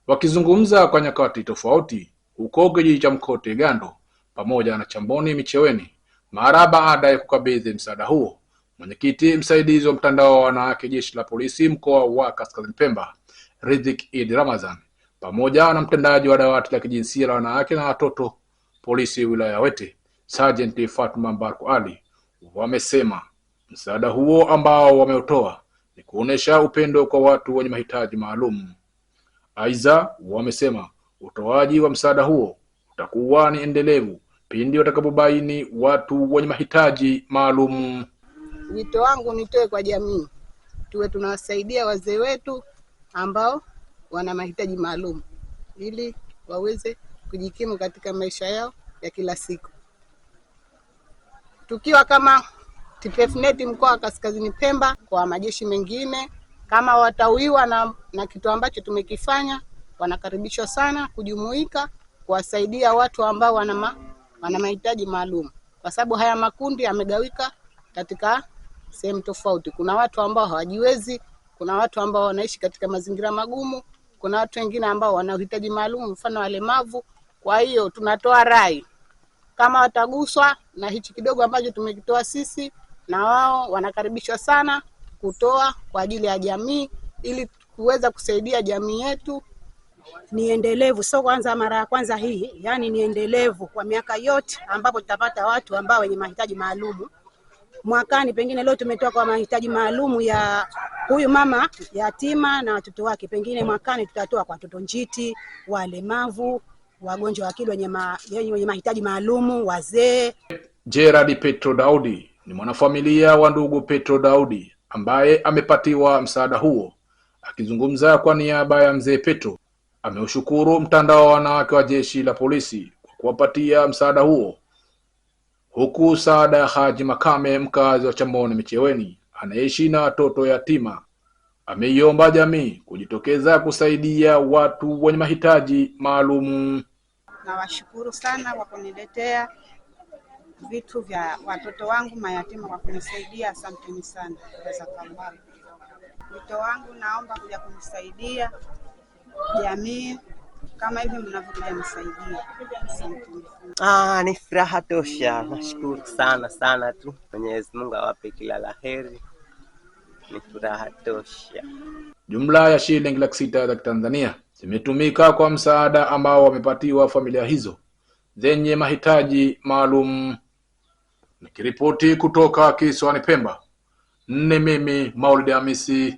Wakizungumza kwa nyakati tofauti huko kijiji cha Mkote Gando pamoja na Chamboni Micheweni mara baada ya kukabidhi msaada huo, mwenyekiti msaidizi wa mtandao wa wanawake jeshi la polisi mkoa wa Kaskazini Pemba Ridhick Eid Ramadhan pamoja na mtendaji wa dawati la kijinsia la wanawake na watoto polisi wilaya ya Wete Sergeant Fatuma Mbarku Ali wamesema msaada huo ambao wameutoa ni kuonesha upendo kwa watu wenye mahitaji maalum. Aidha, wamesema utoaji wa msaada huo utakuwa ni endelevu pindi watakapobaini watu wenye mahitaji maalum. Wito wangu nitoe kwa jamii, tuwe tunawasaidia wazee wetu ambao wana mahitaji maalum ili waweze kujikimu katika maisha yao ya kila siku. Tukiwa kama TPF-NET mkoa wa Kaskazini Pemba, kwa majeshi mengine kama watawiwa na kitu ambacho tumekifanya, wanakaribishwa sana kujumuika kuwasaidia watu ambao wana mahitaji maalum, kwa sababu haya makundi yamegawika katika sehemu tofauti. Kuna watu ambao hawajiwezi, kuna watu ambao wanaishi katika mazingira magumu, kuna watu wengine ambao wana uhitaji maalum, mfano walemavu. Kwa hiyo tunatoa rai kama wataguswa na hichi kidogo ambacho tumekitoa sisi, na wao wanakaribishwa sana kutoa kwa ajili ya jamii ili kuweza kusaidia jamii yetu. Ni endelevu, sio kwanza mara ya kwanza hii, yani ni endelevu kwa miaka yote ambapo tutapata watu ambao wenye mahitaji maalum. Mwakani pengine leo tumetoa kwa mahitaji maalum ya huyu mama yatima na watoto wake, pengine mwakani tutatoa kwa watoto njiti, walemavu, wagonjwa wa akili wenye mahitaji maalum, wazee. Gerard Petro Daudi ni mwanafamilia wa ndugu Petro Daudi ambaye amepatiwa msaada huo. Akizungumza kwa niaba ya mzee Petro, ameushukuru mtandao wa wanawake wa jeshi la polisi kwa kuwapatia msaada huo, huku Saada Haji Makame, mkazi wa Chamboni Micheweni anaishi na watoto yatima, ameiomba jamii kujitokeza kusaidia watu wenye mahitaji maalum. Nawashukuru sana kwa kuniletea vitu vya watoto wangu mayatima kwa kunisaidia. Asanteni sana. Wito wangu naomba kuja kunisaidia jamii kama hivi mnavyokuja nisaidia. Ni furaha tosha. Nashukuru sana tu. Mwenyezi Mungu awape kila laheri. Ni furaha tosha. Jumla ya shilingi 600,000 za Tanzania zimetumika kwa msaada ambao wamepatiwa familia hizo zenye mahitaji maalum. Nikiripoti kutoka kisiwani Pemba, mimi Maulid Hamisi.